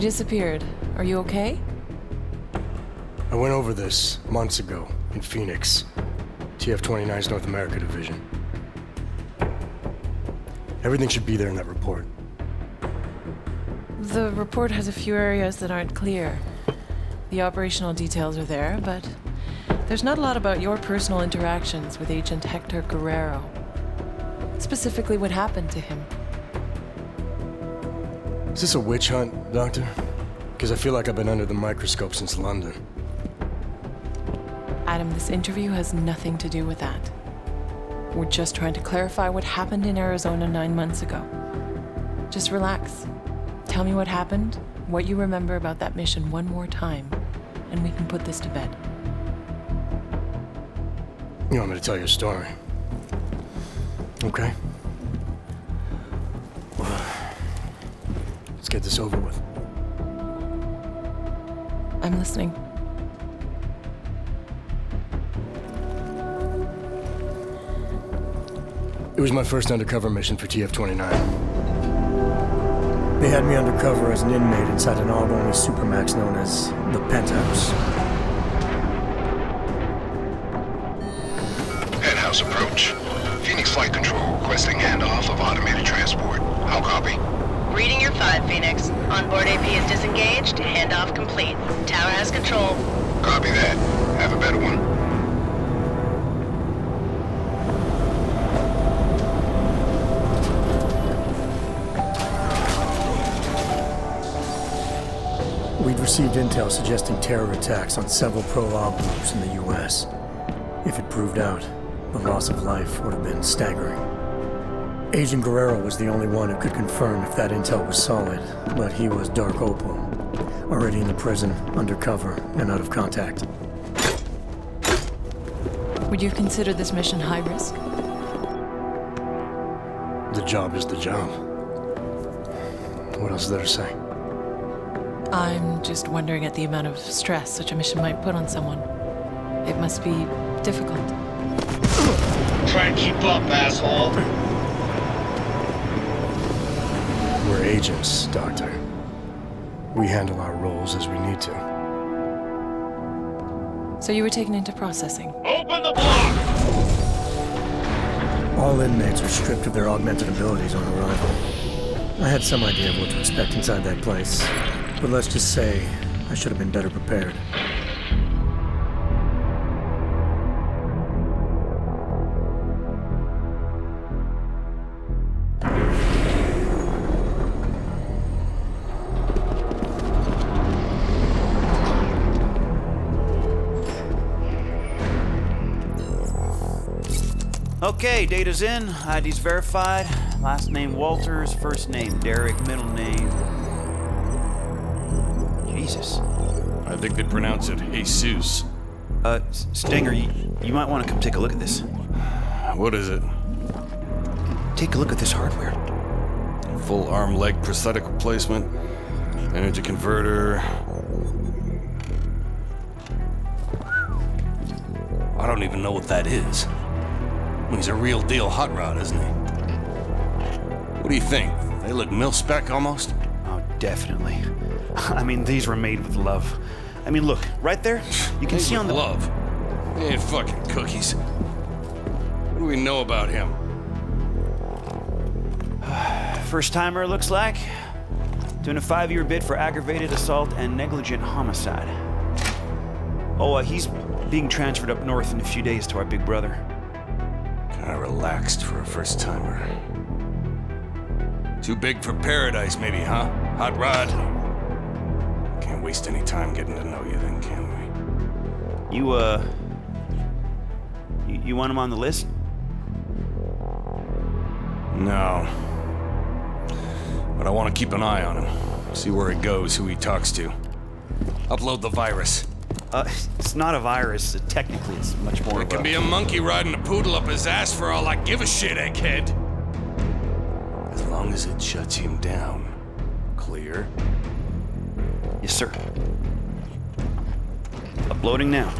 disappeared. Are you okay? I went over this months ago in Phoenix, TF-29's North America division. Everything should be there in that report. The report has a few areas that aren't clear. The operational details are there, but there's not a lot about your personal interactions with Agent Hector Guerrero. Specifically what happened to him. Is this a witch hunt, Doctor? Because I feel like I've been under the microscope since London. Adam, this interview has nothing to do with that. We're just trying to clarify what happened in Arizona 9 months ago. Just relax. Tell me what happened, what you remember about that mission one more time, and we can put this to bed. You want me to tell you a story? Okay. Well, let's get this over with. I'm listening. It was my first undercover mission for TF-29. They had me undercover as an inmate inside an AUG-only supermax known as the Penthouse. Penthouse approach. Phoenix Flight Control requesting handoff of automated transport. How copy? Reading your 5, Phoenix. Onboard AP is disengaged. Handoff complete. Tower has control. Copy that. Have a better one. We'd received intel suggesting terror attacks on several pro-AUG groups in the U.S. If it proved out, the loss of life would have been staggering. Agent Guerrero was the only one who could confirm if that intel was solid, but he was Dark Opal, already in the prison, undercover, and out of contact. Would you consider this mission high risk? The job is the job. What else is there to say? I'm just wondering at the amount of stress such a mission might put on someone. It must be difficult. Try and keep up, asshole. We're agents, Doctor. We handle our roles as we need to. So you were taken into processing? Open the block! All inmates are stripped of their augmented abilities on arrival. I had some idea of what to expect inside that place, but let's just say I should have been better prepared. Okay, data's in, ID's verified. Last name Walters, first name Derek, middle name... Jesus. I think they pronounce it Jesus. Stinger, you might want to come take a look at this. What is it? Take a look at this hardware. Full arm leg prosthetic replacement, energy converter. I don't even know what that is. He's a real deal hot rod, isn't he? What do you think? They look mil-spec almost? Oh, definitely. I mean, these were made with love. I mean, look, right there, you can see on the... love? They ain't fucking cookies. What do we know about him? First timer, looks like. Doing a 5-year bid for aggravated assault and negligent homicide. Oh, he's being transferred up north in a few days to our big brother. Kinda relaxed for a first timer. Too big for paradise, maybe, huh? Hot rod? Can't waste any time getting to know you then, can we? You want him on the list? No. But I want to keep an eye on him. See where he goes, who he talks to. Upload the virus. It's not a virus. Technically, it's much more It can be a monkey riding a poodle up his ass for all I give a shit, egghead. As long as it shuts him down. Clear? Yes, sir. Uploading now.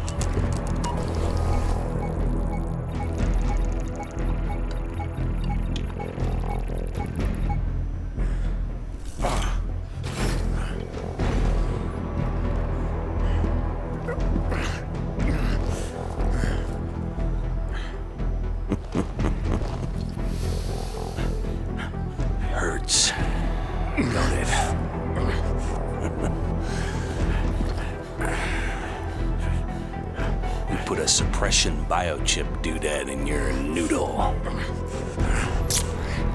put a suppression biochip doodad in your noodle.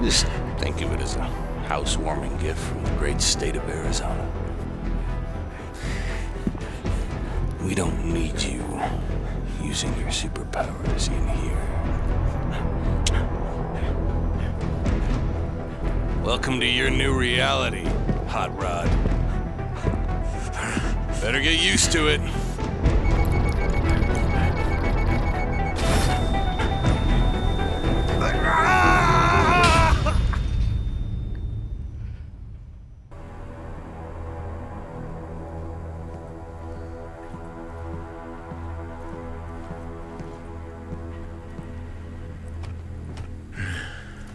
Just think of it as a housewarming gift from the great state of Arizona. We don't need you using your superpowers in here. Welcome to your new reality, Hot Rod. Better get used to it.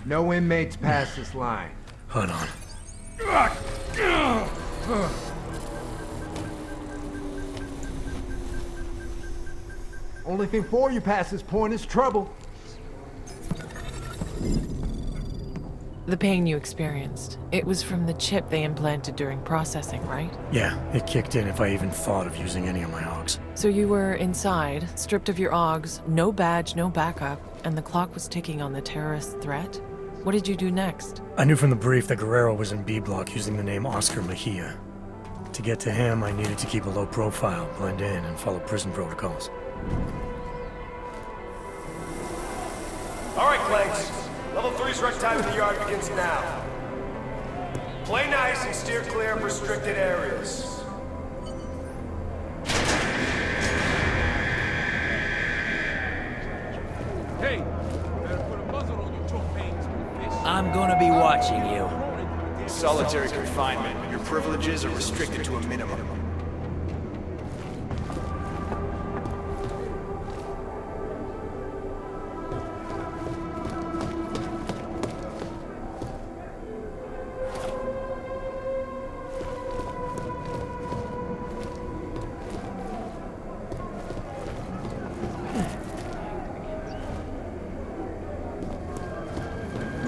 No inmates pass this line. Hold on. Only thing for you past this point is trouble. The pain you experienced, it was from the chip they implanted during processing, right? Yeah, it kicked in if I even thought of using any of my hogs. So you were inside, stripped of your OGs, no badge, no backup, and the clock was ticking on the terrorist threat? What did you do next? I knew from the brief that Guerrero was in B Block using the name Oscar Mejia. To get to him, I needed to keep a low profile, blend in, and follow prison protocols. All right, Clanks. Level 3's run time in the yard begins now. Play nice and steer clear of restricted areas. Hey, better put a muzzle on your choke veins, fish. I'm gonna be watching you. Solitary confinement. Your privileges are restricted to a minimum.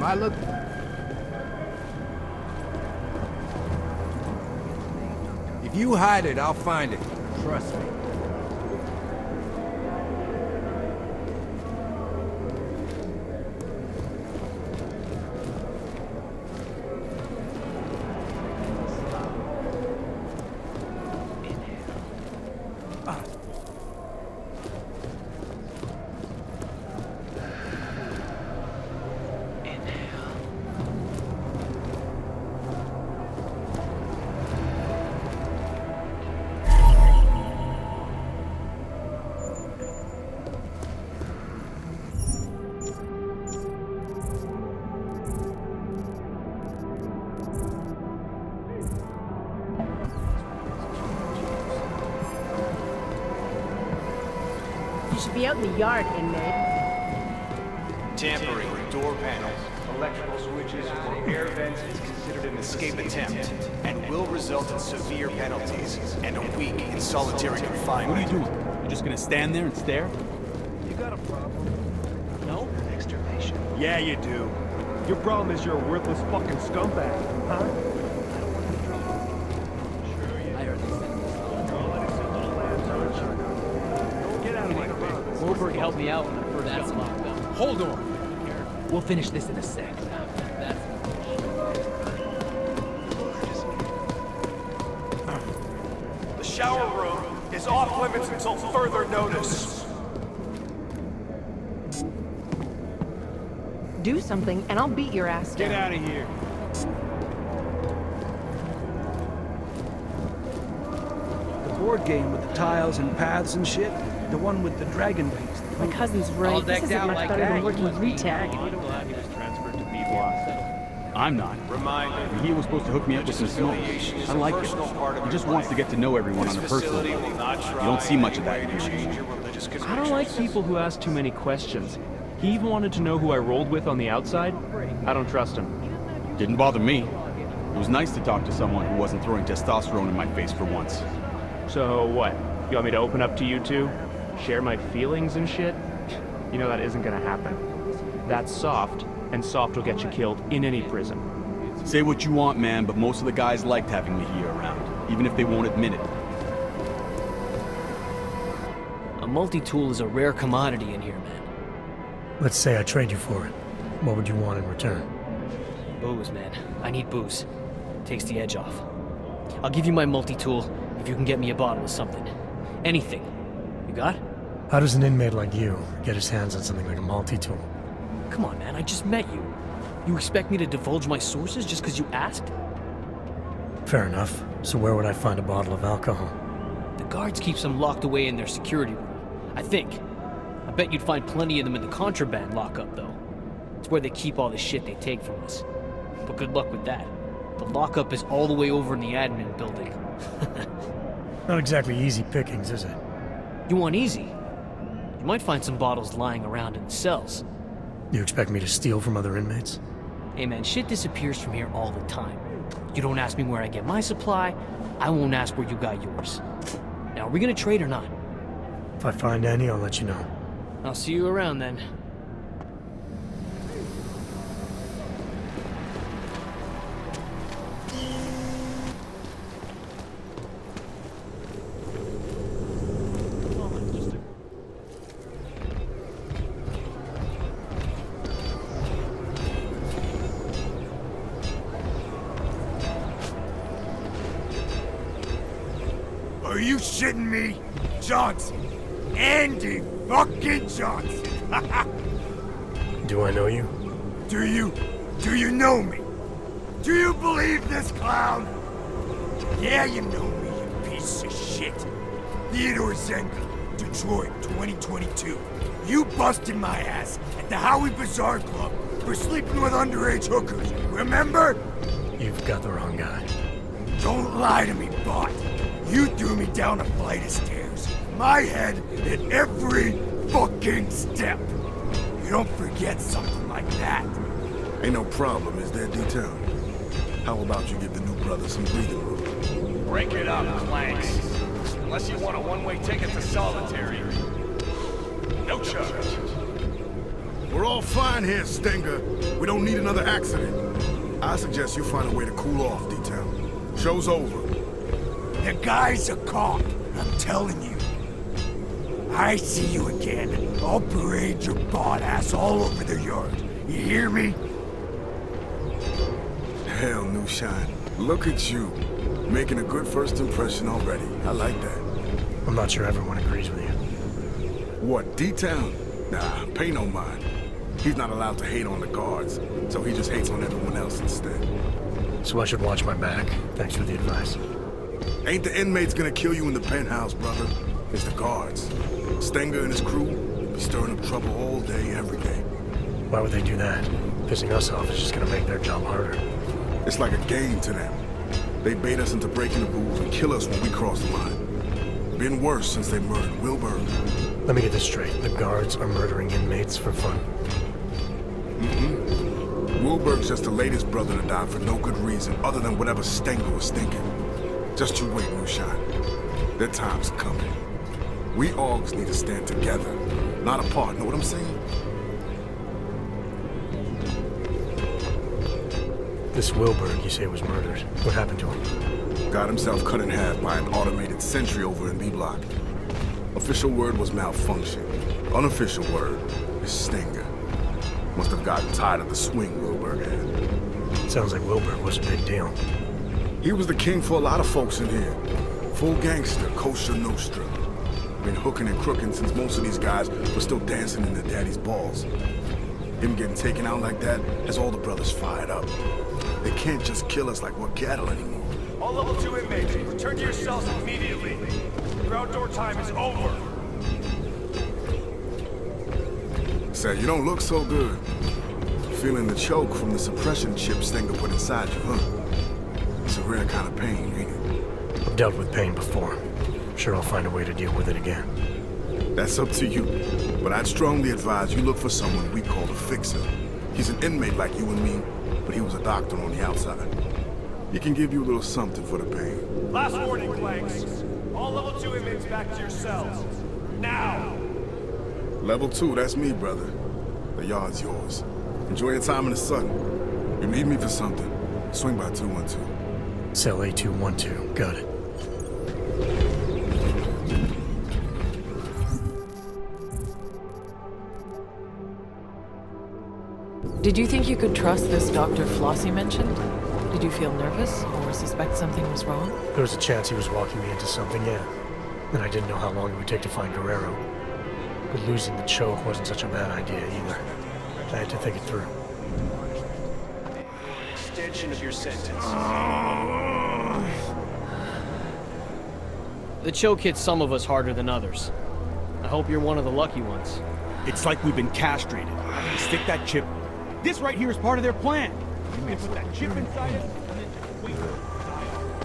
I look. If you hide it, I'll find it. Trust me. You should be out in the yard, inmate. Tampering with door panels, electrical switches, or air vents is considered an escape attempt and will result in severe penalties and a week in solitary confinement. What are you doing? You're just gonna stand there and stare? You got a problem? No? Extermination. Yeah, you do. Your problem is you're a worthless fucking scumbag, huh? Wolfberg helped me out when I first got locked up. Hold on. We'll finish this in a sec. The shower room is off limits until further notice. Do something, and I'll beat your ass down. Get out of here. The board game with the tiles and paths and shit? The one with the dragon beast? My cousin's right. This isn't much better than working retag. I'm not. Reminder. He was supposed to hook me up with some snow. I like it. He just wants to get to know everyone on a personal level. You don't see much of that in here. I don't like people who ask too many questions. He even wanted to know who I rolled with on the outside. I don't trust him. Didn't bother me. It was nice to talk to someone who wasn't throwing testosterone in my face for once. So what? You want me to open up to you two? Share my feelings and shit? You know that isn't gonna happen. That's soft, and soft will get you killed in any prison. Say what you want, man, but most of the guys liked having me here around, even if they won't admit it. A multi-tool is a rare commodity in here, man. Let's say I trade you for it. What would you want in return? Booze, man. I need booze. Takes the edge off. I'll give you my multi-tool if you can get me a bottle of something. Anything. You got? How does an inmate like you get his hands on something like a multi-tool? Come on, man. I just met you. You expect me to divulge my sources just because you asked? Fair enough. So where would I find a bottle of alcohol? The guards keep some locked away in their security room. I think. I bet you'd find plenty of them in the contraband lockup, though. It's where they keep all the shit they take from us. But good luck with that. The lockup is all the way over in the admin building. Not exactly easy pickings, is it? You want easy? You might find some bottles lying around in the cells. You expect me to steal from other inmates? Hey man, shit disappears from here all the time. You don't ask me where I get my supply, I won't ask where you got yours. Now, are we gonna trade or not? If I find any, I'll let you know. I'll see you around then. Are you shitting me? Johnson. Andy fucking Johnson. Do I know you? Do you know me? Do you believe this clown? Yeah, you know me, you piece of shit. Theodore Zenga, Detroit, 2022. You busted my ass at the Howie Bazaar Club for sleeping with underage hookers, remember? You've got the wrong guy. Don't lie to me, bot. You threw me down a flight of stairs. My head hit every fucking step. You don't forget something like that. Ain't no problem, is there, D-Town? How about you give the new brother some breathing room? Break it up, Planks. Unless you want a one-way ticket to solitary. No charge. We're all fine here, Stinger. We don't need another accident. I suggest you find a way to cool off, D-Town. Show's over. The guy's a cop, I'm telling you. I see you again. I'll parade your bot ass all over the yard. You hear me? Hell, New Shine. Look at you. Making a good first impression already. I like that. I'm not sure everyone agrees with you. What, D-Town? Nah, pay no mind. He's not allowed to hate on the guards, so he just hates on everyone else instead. So I should watch my back. Thanks for the advice. Ain't the inmates gonna kill you in the penthouse, brother. It's the guards. Stenger and his crew be stirring up trouble all day, every day. Why would they do that? Pissing us off is just gonna make their job harder. It's like a game to them. They bait us into breaking the rules and kill us when we cross the line. Been worse since they murdered Wilbur. Let me get this straight. The guards are murdering inmates for fun. Wilbur's just the latest brother to die for no good reason other than whatever Stenger was thinking. Just you wait, Moonshine. Their time's coming. We Augs need to stand together, not apart, know what I'm saying? This Wilbur, you say, was murdered. What happened to him? Got himself cut in half by an automated sentry over in B-Block. Official word was malfunction. Unofficial word is Stenger. Must have gotten tired of the swing Wilbur had. Sounds like Wilbur was a big deal. He was the king for a lot of folks in here. Full gangster, kosher nostra. Been hooking and crooking since most of these guys were still dancing in their daddy's balls. Him getting taken out like that has all the brothers fired up. They can't just kill us like we're cattle anymore. All level 2 inmates, return to your cells immediately. Your outdoor time is over. Say, you don't look so good. Feeling the choke from the suppression chip Stenger put inside you, huh? It's a rare kind of pain, ain't it? I've dealt with pain before. I'm sure I'll find a way to deal with it again. That's up to you. But I'd strongly advise you look for someone we call a fixer. He's an inmate like you and me, but he was a doctor on the outside. He can give you a little something for the pain. Last warning, Planks. All level 2 inmates back to your cells. Now! Level 2, that's me, brother. The yard's yours. Enjoy your time in the sun. You need me for something, swing by 212. Cell A212, got it. Did you think you could trust this Dr. Flossie mentioned? Did you feel nervous or suspect something was wrong? There was a chance he was walking me into something, yeah. And I didn't know how long it would take to find Guerrero. But losing the choke wasn't such a bad idea either. I had to think it through. Extension of your sentence. The choke hits some of us harder than others. I hope you're one of the lucky ones. It's like we've been castrated. They stick that chip. This right here is part of their plan. They put that chip inside it, and then just wait.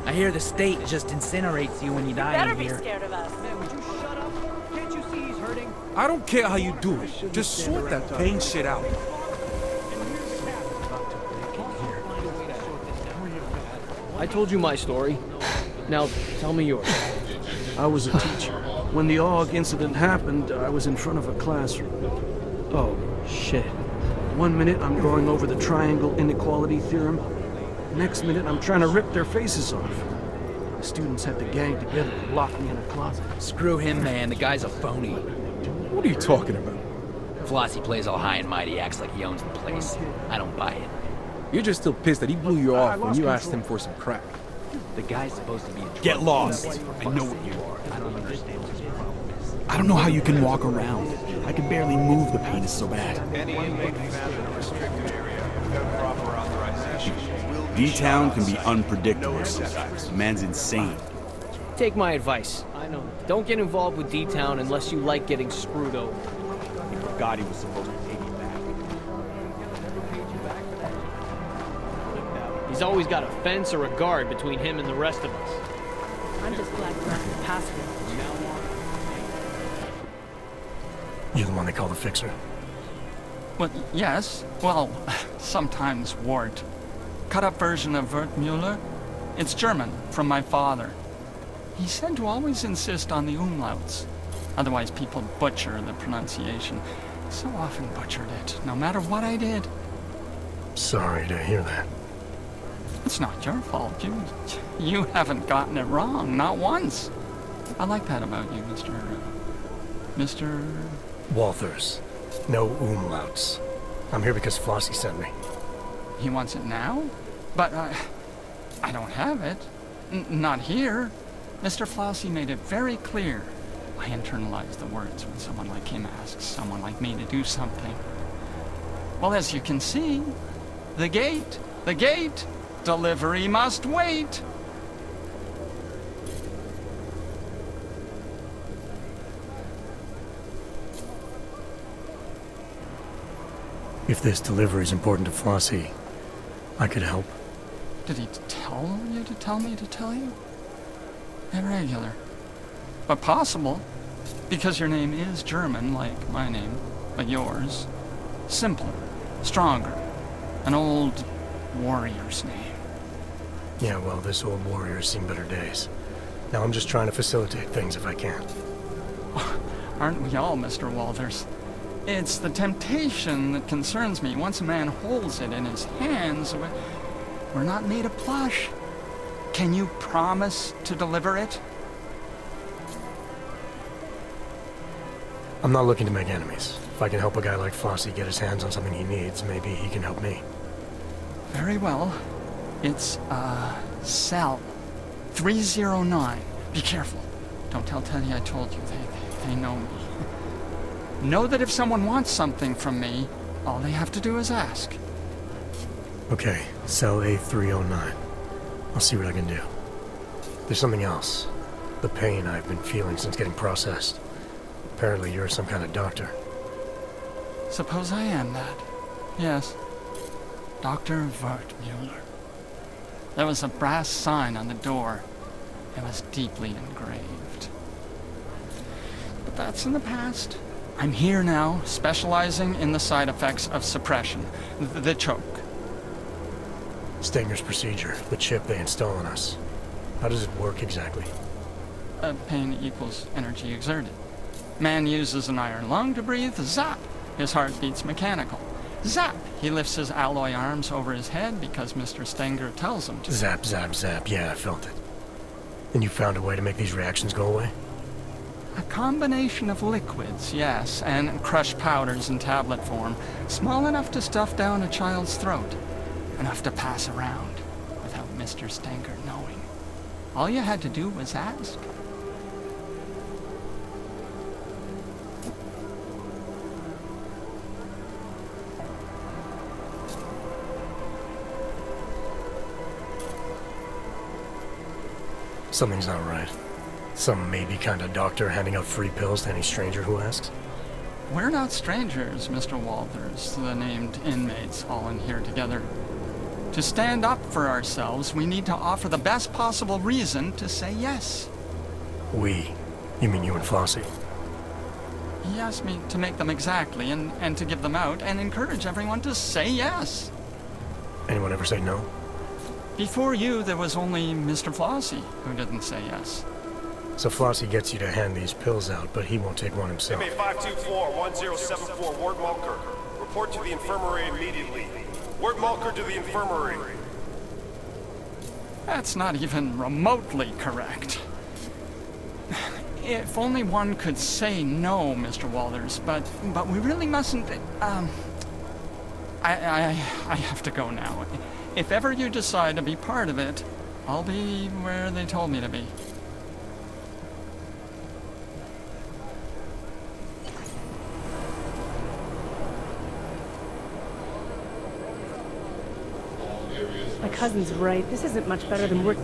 I hear the state just incinerates you when you die in here. scared of us. Man, would you shut up? Can't you see he's hurting? I don't care how you do it. Just sort that pain shit out. I told you my story. Now, tell me yours. I was a teacher. When the AUG incident happened, I was in front of a classroom. Oh, shit. 1 minute I'm going over the triangle inequality theorem. Next minute I'm trying to rip their faces off. The students had to gang together and lock me in a closet. Screw him, man. The guy's a phony. What are you talking about? Flossie plays all high and mighty, acts like he owns the place. I don't buy it. You're just still pissed that he blew you off when you asked him for some crack. The guy's supposed to be a Get lost. I know what you are. I don't understand what your problem is. I don't know how you can walk around. I can barely move, the pain is so bad. Any inmate found in a restricted area without proper authorization will be D-Town can be shot. unpredictable No sometimes. exceptions. The man's insane. Take my advice. I know. Don't get involved with D-Town unless you like getting screwed over. He forgot he was supposed to take you back. He's always got a fence or a guard between him and the rest of us. I'm just glad we're not in the hospital. You the one they call the fixer? Well, yes. Well, sometimes Wart. Cut-up version of Wertmüller. It's German, from my father. He said to always insist on the umlauts. Otherwise people butcher the pronunciation. So often butchered it, no matter what I did. Sorry to hear that. It's not your fault. You haven't gotten it wrong, not once. I like that about you, Mr. Walthers. No umlauts. I'm here because Flossie sent me. He wants it now? But I don't have it. Not here. Mr. Flossie made it very clear. I internalize the words when someone like him asks someone like me to do something. Well, as you can see, the gate, delivery must wait. If this delivery is important to Flossie, I could help. Did he tell you to tell me to tell you? Irregular. But possible, because your name is German, like my name, but yours. Simpler, stronger, an old warrior's name. Yeah, well, this old warrior's seen better days. Now I'm just trying to facilitate things if I can. Aren't we all, Mr. Walters? It's the temptation that concerns me. Once a man holds it in his hands, we're not made of plush. Can you promise to deliver it? I'm not looking to make enemies. If I can help a guy like Flossie get his hands on something he needs, maybe he can help me. Very well. It's, cell 309. Be careful. Don't tell Teddy I told you. They know me. Know that if someone wants something from me, all they have to do is ask. Okay, cell A309. I'll see what I can do. There's something else. The pain I've been feeling since getting processed. Apparently you're some kind of doctor. Suppose I am that. Yes. Dr. Wertmüller. There was a brass sign on the door. It was deeply engraved. But that's in the past. I'm here now, specializing in the side effects of suppression. The choke. Stinger's procedure, the chip they install on us. How does it work exactly? Pain equals energy exerted. Man uses an iron lung to breathe, zap! His heart beats mechanical. Zap! He lifts his alloy arms over his head because Mr. Stenger tells him to. Zap, zap, zap. Yeah, I felt it. And you found a way to make these reactions go away? A combination of liquids, yes, and crushed powders in tablet form, small enough to stuff down a child's throat, enough to pass around without Mr. Stanker knowing. All you had to do was ask. Something's not right. Some maybe kind of doctor handing out free pills to any stranger who asks. We're not strangers, Mr. Walters, the named inmates all in here together. To stand up for ourselves, we need to offer the best possible reason to say yes. We? You mean you and Flossie? He asked me to make them exactly, and to give them out, and encourage everyone to say yes. Anyone ever say no? Before you, there was only Mr. Flossie who didn't say yes. So Flossie gets you to hand these pills out, but he won't take one himself. Inmate 524-1074, Ward Mulker. Report to the infirmary immediately. Ward Mulker to the infirmary. That's not even remotely correct. If only one could say no, Mr. Walters, but we really mustn't. I have to go now. If ever you decide to be part of it, I'll be where they told me to be. My cousin's right. This isn't much better than work.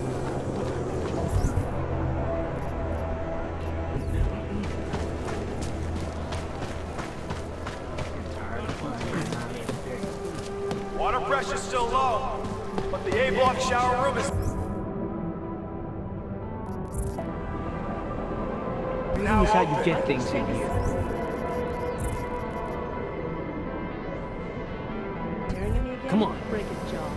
Water pressure's still low, but the A-block shower room is... This is how you get things in here. Come on. Break his jaw.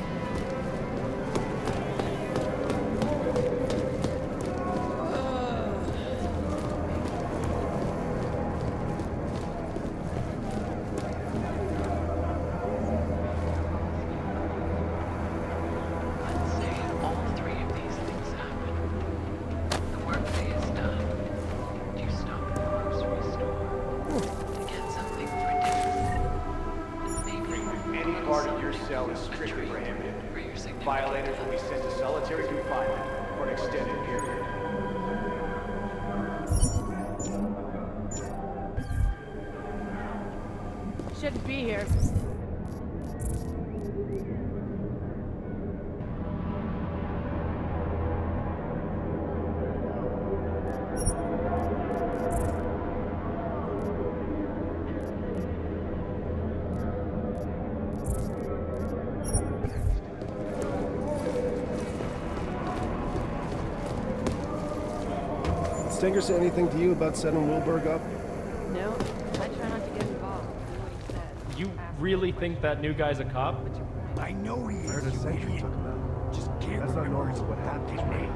Violators will be sent to solitary confinement for an extended period. Shouldn't be here. Stanker say anything to you about setting Wilburg up? No, I try not to get involved. Do what he says. You really think that new guy's a cop? I know he is, I heard a you sentry idiot. took him out. Just can't That's not remember normal what happened. his name.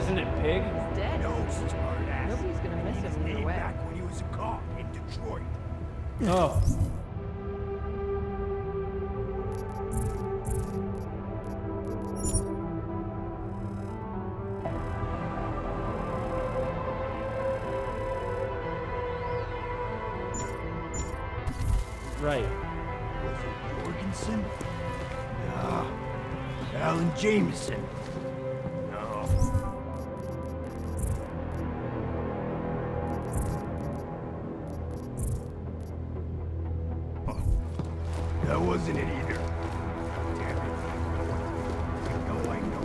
Isn't it Pig? He's dead. No, smart ass. Nobody's gonna miss His him either name way. back when he was a cop in Detroit. Oh. Right. Was it Jorgensen? Nah. Alan Jameson. No. Oh, that wasn't it either. Damn it. I know.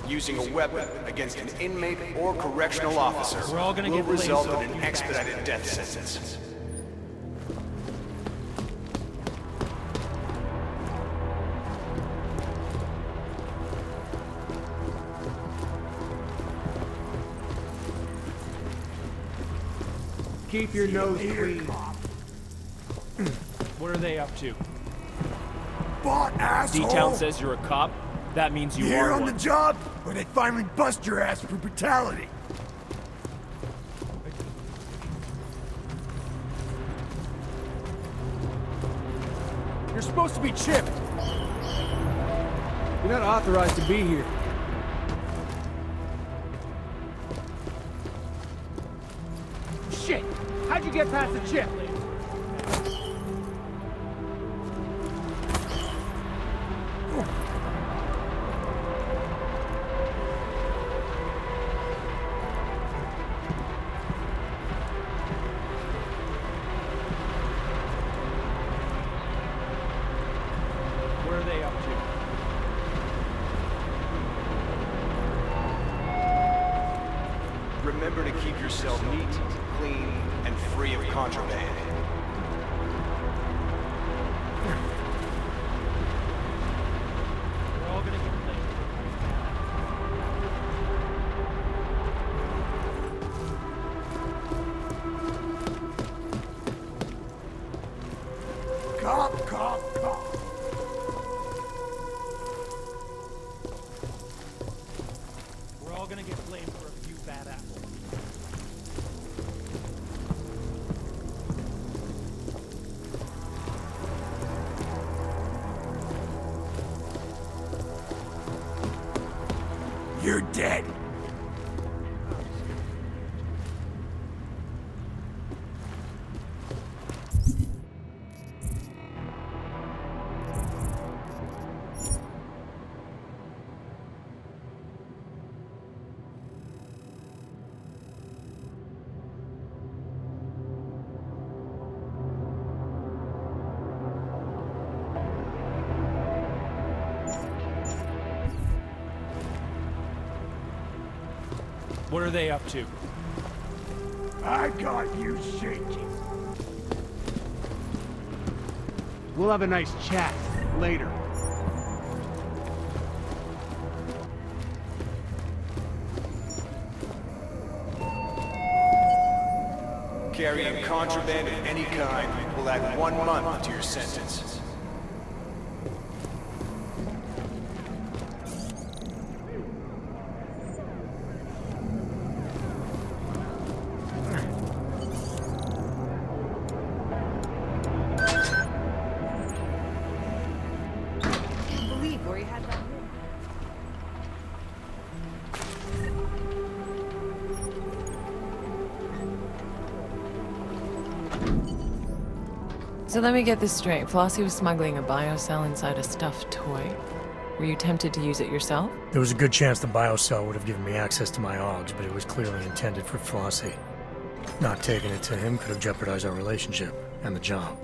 Using a weapon against an inmate or correctional officer We're all gonna will get blamed result for in it. an expedited death sentence. Keep your nose clean. What are they up to? Bought, asshole! D-Town says you're a cop? That means you Here are on one. the job, or they finally bust your ass for brutality. You're supposed to be Chip. You're not authorized to be here. Shit! How'd you get past the chip? Where are they up to? Remember to keep yourself neat, clean, and free of contraband. We're all gonna get Cop, cop, cop. We're all gonna get blamed for a few bad apples. You're dead. What are they up to? I got you shaking. We'll have a nice chat later. Carrying contraband of any kind will add 1 month to your sentence. Can't believe where you had that. So let me get this straight. Flossie was smuggling a biocell inside a stuffed toy. Were you tempted to use it yourself? There was a good chance the biocell would have given me access to my AUGs, but it was clearly intended for Flossie. Not taking it to him could have jeopardized our relationship and the job.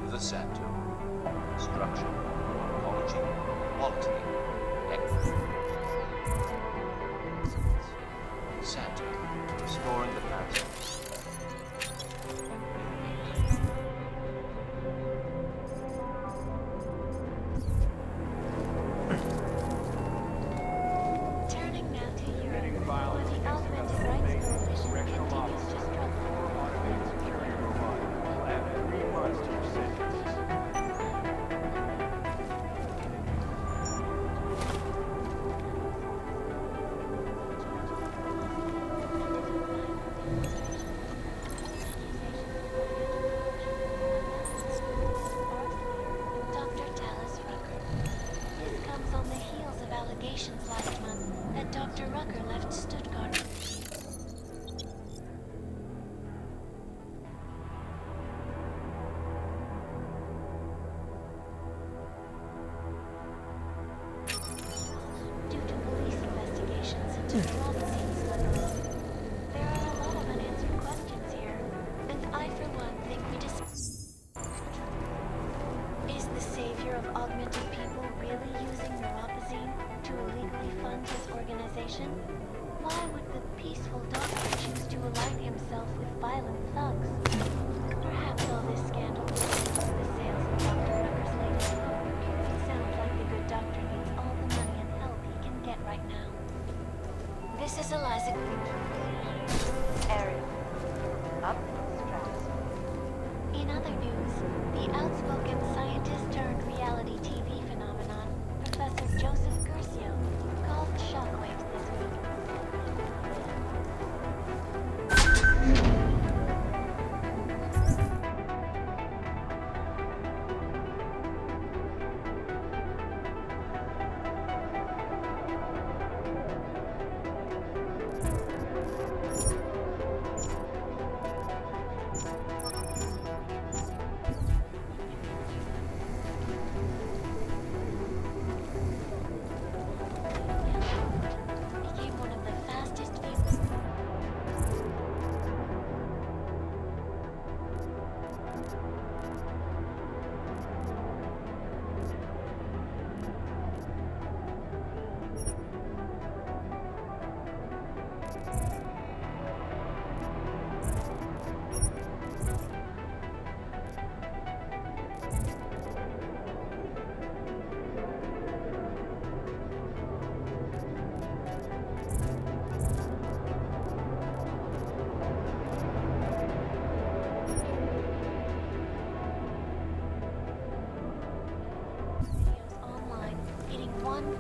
The center. Structure, ecology, quality, equity. Center. Restoring the past. Turning now to There are a lot of unanswered questions here, and I, for one, think we just... Is the savior of augmented people really using neuropozyne to illegally fund his organization? Why would the peaceful doctor choose to align himself with violent thugs? Perhaps all this scandal was due to the sales of Dr. Rucker's latest book. It sounds like the good doctor needs all the money and help he can get right now. This is Eliza. Ariel. Up stratosphere. In other news, the outspoken scientist-turned-reality TV phenomenon, Professor Joseph Curcio, caused shockwaves this week. Became one of the fastest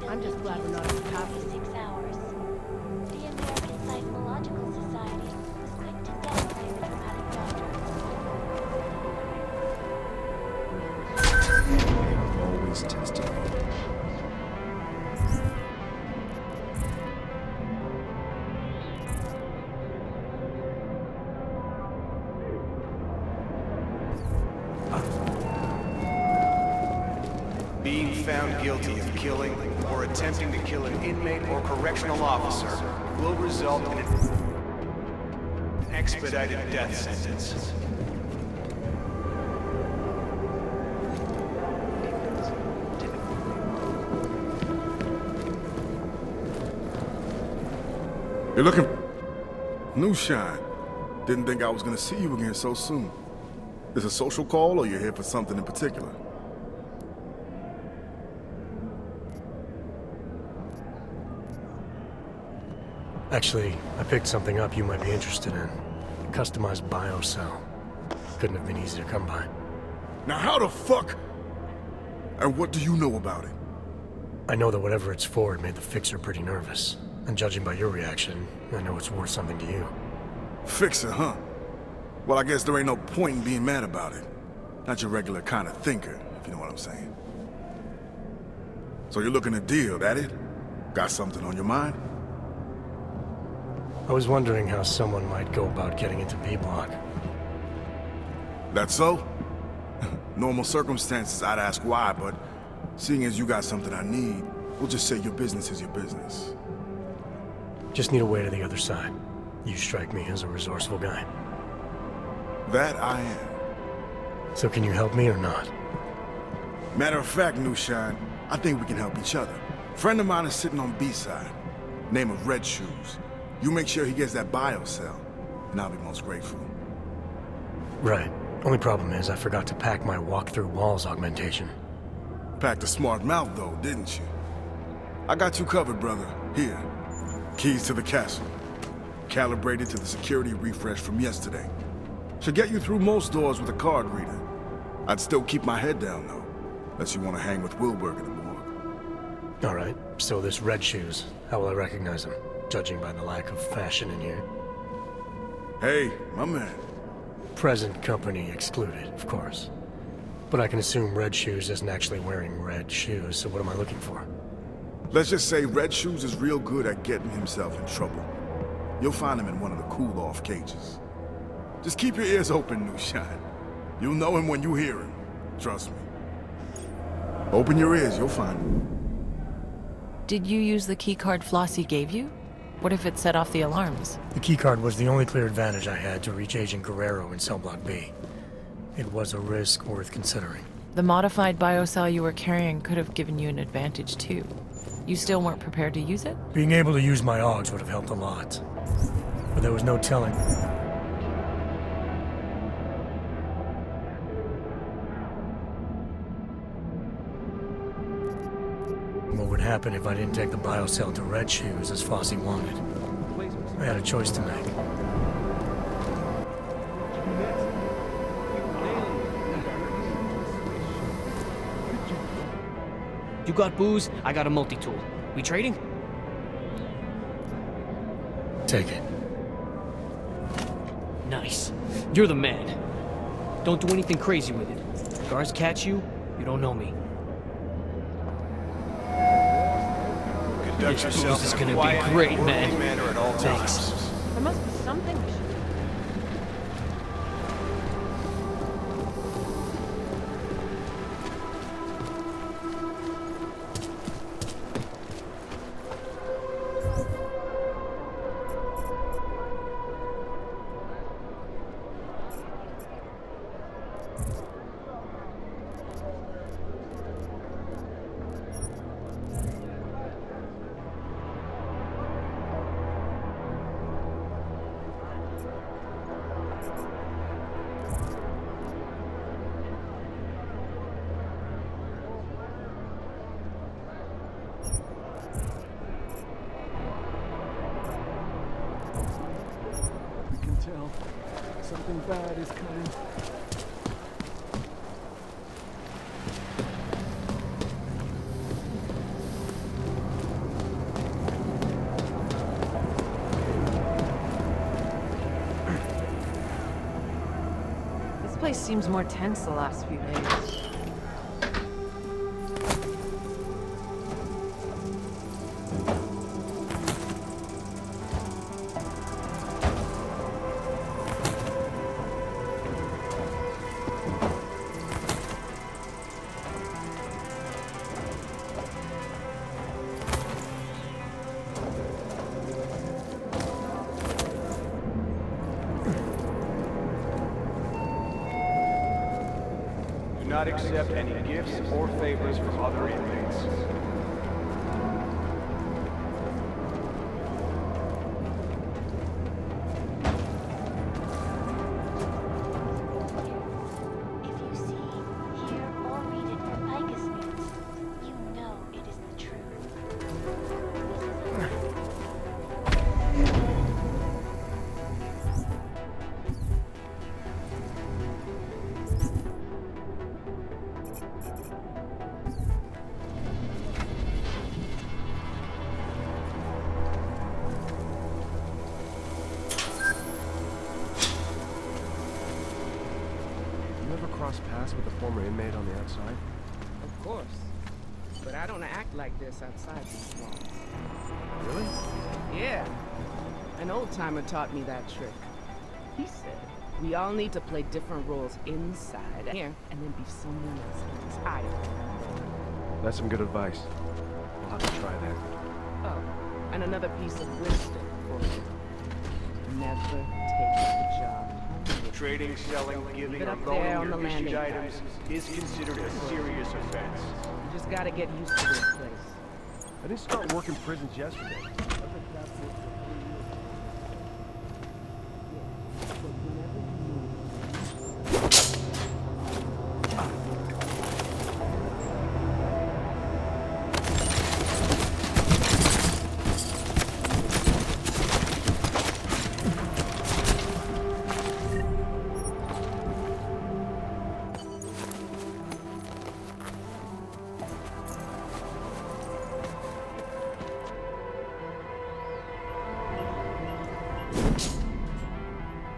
I'm just glad we're not on top of 6 hours. The American Seismological Society was quick to denigrate the dramatic doctor. Always testing me. Being found guilty of killing or attempting to kill an inmate or correctional officer will result in an expedited death sentence. You're looking... New Shine. Didn't think I was gonna see you again so soon. Is it a social call or you're here for something in particular? Actually, I picked something up you might be interested in. A customized biocell. Couldn't have been easy to come by. Now how the fuck? And what do you know about it? I know that whatever it's for, it made the fixer pretty nervous. And judging by your reaction, I know it's worth something to you. Fixer, huh? Well, I guess there ain't no point in being mad about it. Not your regular kind of thinker, if you know what I'm saying. So you're looking to deal, that it? Got something on your mind? I was wondering how someone might go about getting into B-Block. That so? Normal circumstances, I'd ask why, but seeing as you got something I need, we'll just say your business is your business. Just need a way to the other side. You strike me as a resourceful guy. That I am. So can you help me or not? Matter of fact, New Shine, I think we can help each other. Friend of mine is sitting on B-side. Name of Red Shoes. You make sure he gets that biocell, and I'll be most grateful. Right. Only problem is I forgot to pack my walk-through walls augmentation. Packed a smart mouth though, didn't you? I got you covered, brother. Here. Keys to the castle. Calibrated to the security refresh from yesterday. Should get you through most doors with a card reader. I'd still keep my head down though, unless you want to hang with Wilberg in the morgue. Alright, so this Red Shoes, how will I recognize him? Judging by the lack of fashion in here. Hey, my man. Present company excluded, of course. But I can assume Red Shoes isn't actually wearing red shoes, so what am I looking for? Let's just say Red Shoes is real good at getting himself in trouble. You'll find him in one of the cool-off cages. Just keep your ears open, New Shine. You'll know him when you hear him. Trust me. Open your ears, you'll find him. Did you use the keycard Flossie gave you? What if it set off the alarms? The keycard was the only clear advantage I had to reach Agent Guerrero in Cell Block B. It was a risk worth considering. The modified biocell you were carrying could have given you an advantage too. You still weren't prepared to use it? Being able to use my AUGs would have helped a lot. But there was no telling what would happen if I didn't take the biocell to Red Shoes as Fosse wanted. I had a choice to make. You got booze, I got a multi-tool. We trading? Take it. Nice. You're the man. Don't do anything crazy with it. If guards catch you, you don't know me. Conduct This yourself booze is in a gonna quiet, be great, orderly man. manner at all Thanks. times. There must be something we should do. You can tell something bad is coming. This place seems more tense the last few days. Do not accept any gifts or favors from other inmates. If you see, hear, or read it from Picus News, you know it is the truth. You ever cross paths with a former inmate on the outside? Of course. But I don't act like this outside these walls. Really? Yeah. An old-timer taught me that trick. He said, we all need to play different roles inside here and then be someone else outside. That's some good advice. We'll have to try that. Oh, and another piece of wisdom for you. Never take the job. Trading, selling, giving, Leave it or up loaning there on your the issued landing items is considered a serious offense. You just gotta get used to this place. I didn't start working prisons yesterday.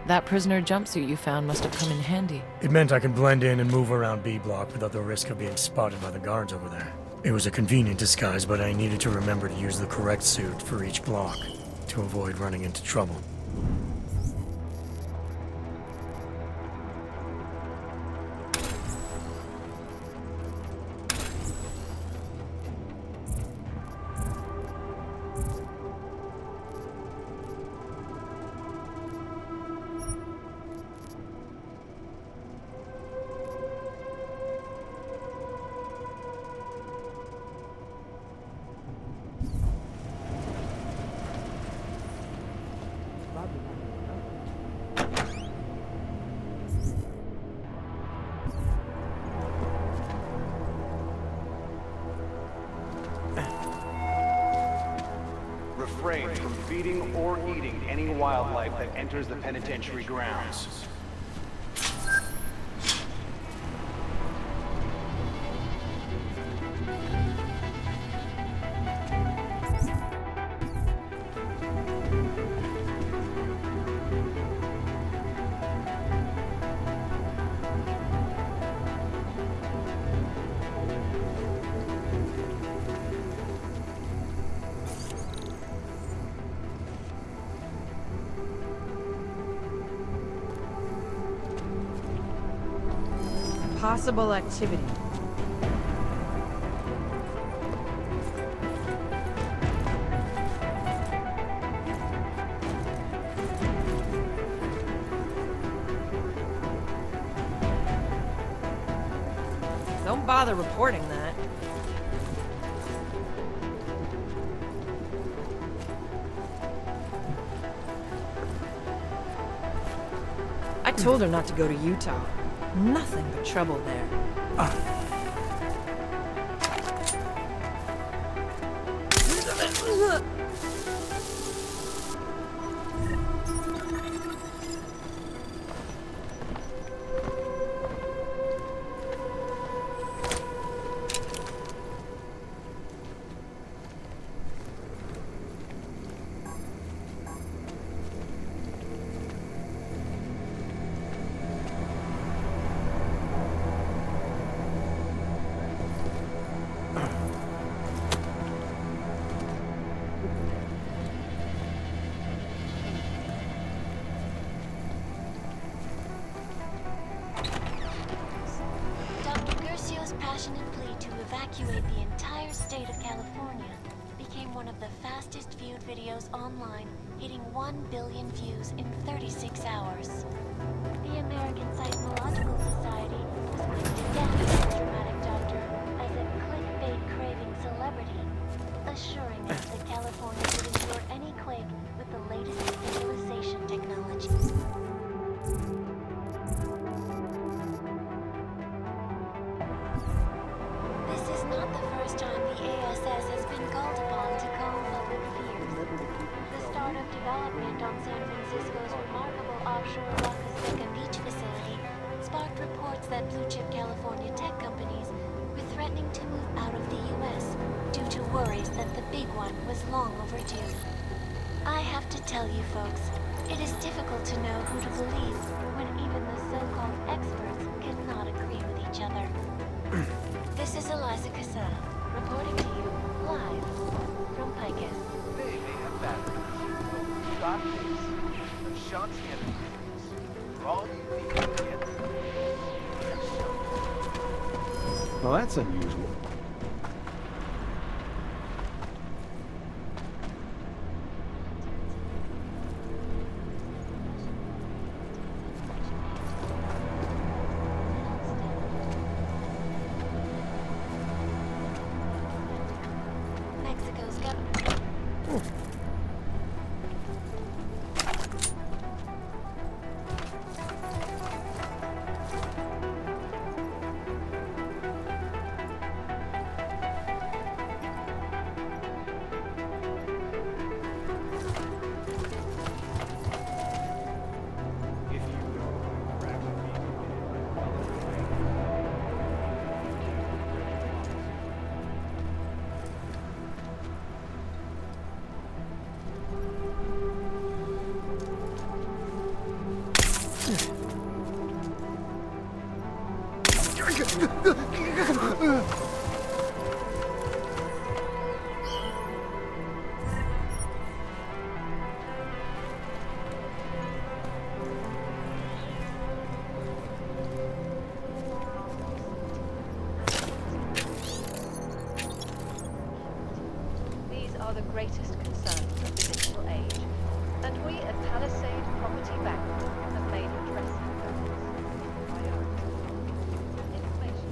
That prisoner jumpsuit you found must have come in handy. It meant I could blend in and move around B block without the risk of being spotted by the guards over there. It was a convenient disguise, but I needed to remember to use the correct suit for each block to avoid running into trouble. refrain from feeding or eating any wildlife that enters the penitentiary grounds. Possible activity. Don't bother reporting that. I told her not to go to Utah. Nothing but trouble there. Passionate plea to evacuate the entire state of California became one of the fastest viewed videos online, hitting 1 billion views in 36 hours. The American Seismological Society was quick to down the dramatic doctor as a clickbait-craving celebrity, assuring us that California would endure any quake with the latest stabilization technology. This is not the first time the ASS has been called upon to calm public fears. The start of development on San Francisco's remarkable offshore Roca Seca beach facility sparked reports that blue-chip California tech companies were threatening to move out of the U.S. due to worries that the big one was long overdue. I have to tell you folks, it is difficult to know who to believe when even the so-called experts cannot agree with each other. This is Eliza Casada, reporting to you live from Picus. They may have batteries, dark days, but shan't stand it. For all you need to get. Well, that's unusual. Mexico's government. These are the greatest concerns of the digital age, and we at Palisade Property Bank have made addressing those a priority. Information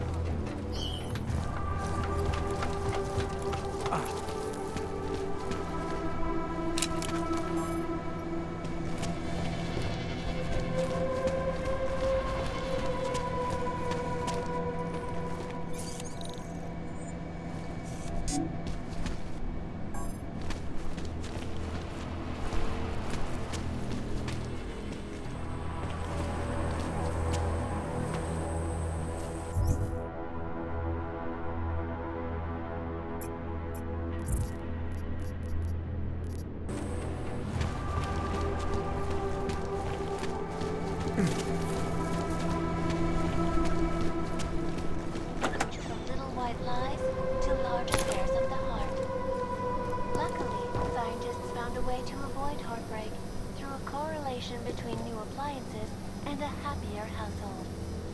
correlation between new appliances and a happier household.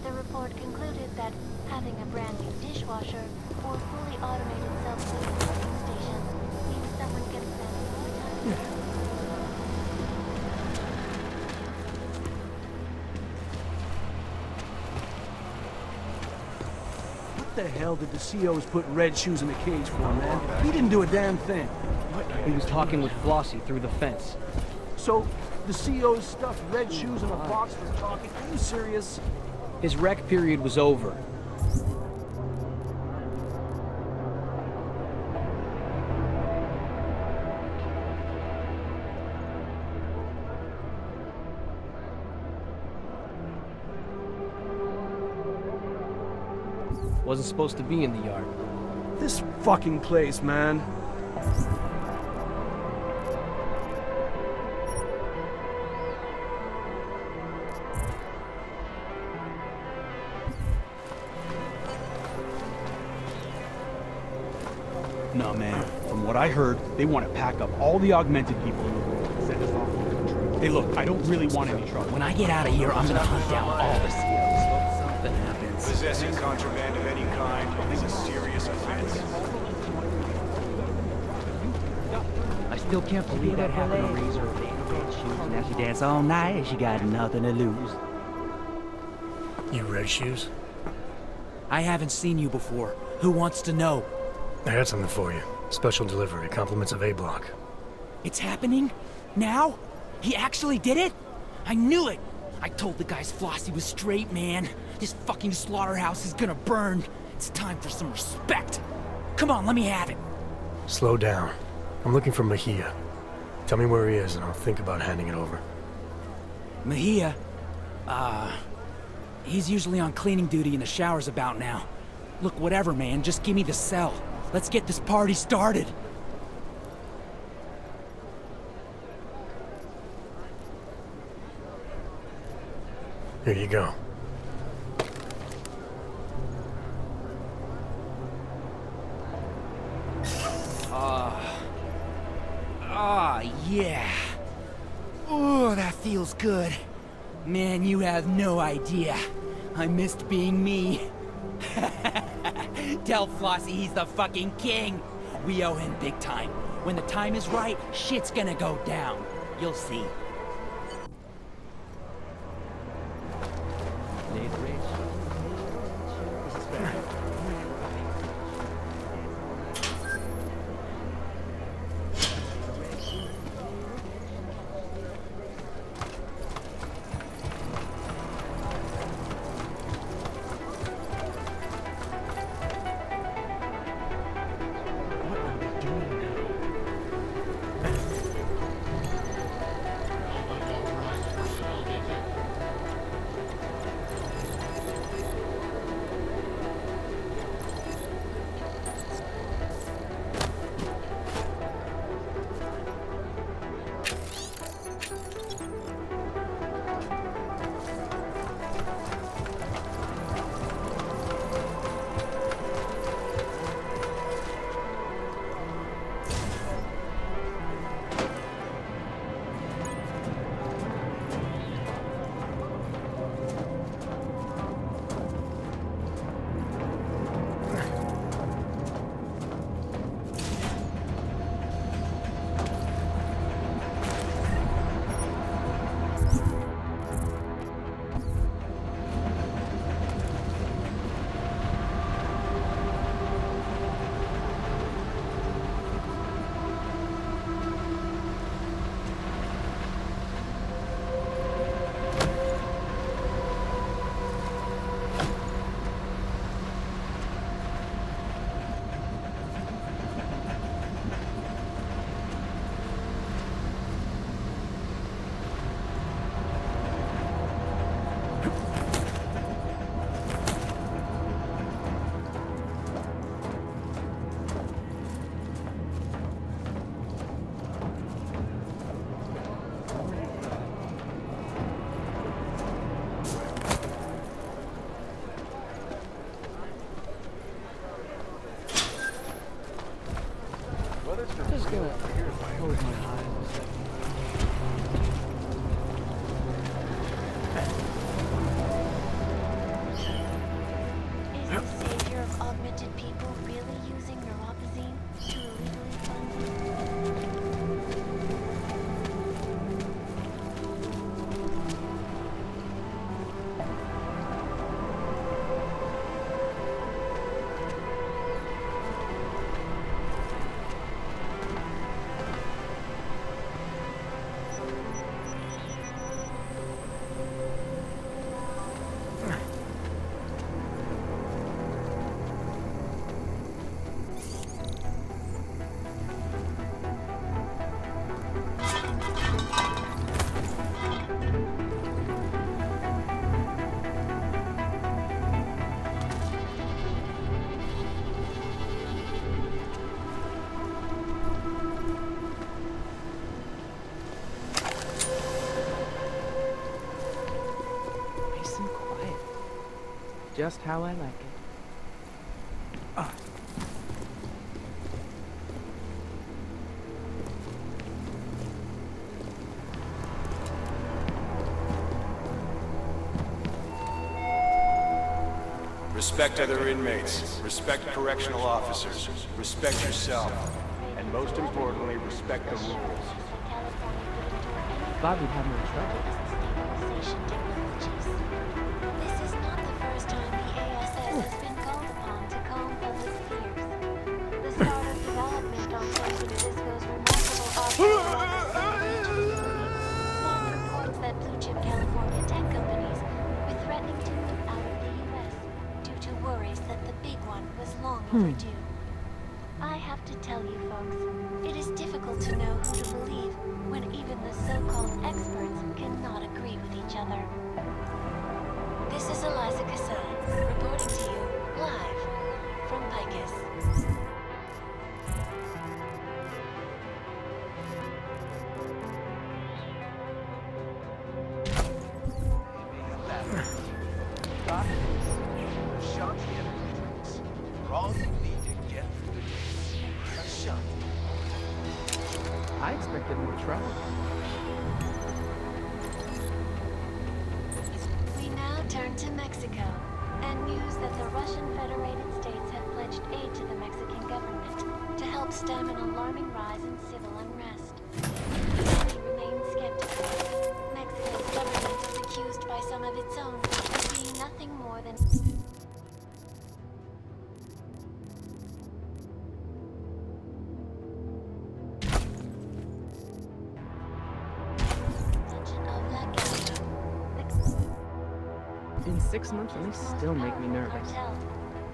The report concluded that having a brand new dishwasher or fully automated self-cleaning cooking station means someone can spend more time. What the hell did the COs put Red Shoes in the cage for, man? He didn't do a damn thing. He was talking with Flossie through the fence. So, the COs stuffed Red Shoes in a box for talking? Are you serious? His rec period was over. Wasn't supposed to be in the yard. This fucking place, man. Nah, man. From what I heard, they want to pack up all the augmented people in the world and send us off to the country. Hey, look, I don't really want any trouble. When I get out of here, I'm gonna hunt down all the COs. Something happens. Possessing contraband of any kind is a serious offense. I still can't believe that happened to Razor with red shoes. Now she dance all night and she got nothing to lose. You Red Shoes? I haven't seen you before. Who wants to know? I got something for you. Special delivery, compliments of A-Block. It's happening? Now? He actually did it? I knew it! I told the guys Flossie was straight, man. This fucking slaughterhouse is gonna burn. It's time for some respect. Come on, let me have it. Slow down. I'm looking for Mejia. Tell me where he is and I'll think about handing it over. Mejia? He's usually on cleaning duty in the showers about now. Look, whatever, man, just give me the cell. Let's get this party started. Here you go. Yeah. Oh, that feels good. Man, you have no idea. I missed being me. Tell Flossie he's the fucking king. We owe him big time. When the time is right, shit's gonna go down. You'll see. tormented people really using neuropozyne to illegally fund? Nice and quiet. Just how I like it. Respect other inmates. Respect correctional officers. Respect yourself. And most importantly, respect the rules. Thought we'd have no trouble. Stabilization technologies. This is not the first time the ASS has been called upon to calm public fears. The start of development on San Francisco's remarkable offshore spawned reports that blue-chip California tech companies were threatening to move out of the U.S. due to worries that the big one was long overdue. I have to tell you folks, it is difficult to know who to believe when even the so-called experts cannot agree with each other. This is Eliza Cassell, reporting to you live from Picus. I expected more trouble. We now turn to Mexico, and news that the Russian Federated States have pledged aid to the Mexican government to help stem an alarming rise in civil unrest. Many remain skeptical. Mexico's government is accused by some of its own of being nothing more than In 6 months, and they still make me nervous.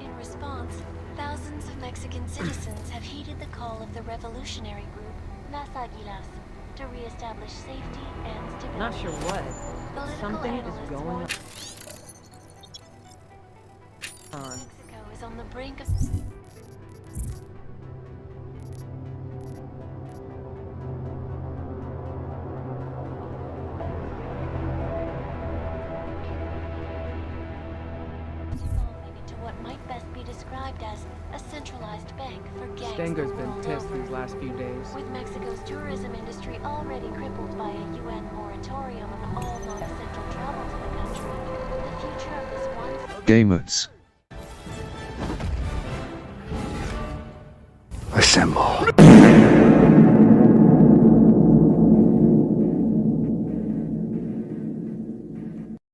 In response, thousands of Mexican citizens have heeded the call of the revolutionary group Las Aguilas to reestablish safety and stability. Not sure what. Political Something is analysts going warn on. Mexico is on the brink of evolving into what might best be described as a centralized bank for gangs Stenger's the been world pissed over. these last few days. With Mexico's tourism industry already crippled by a UN moratorium on all non-essential travel to the country, the future of this once Gamers. Assemble.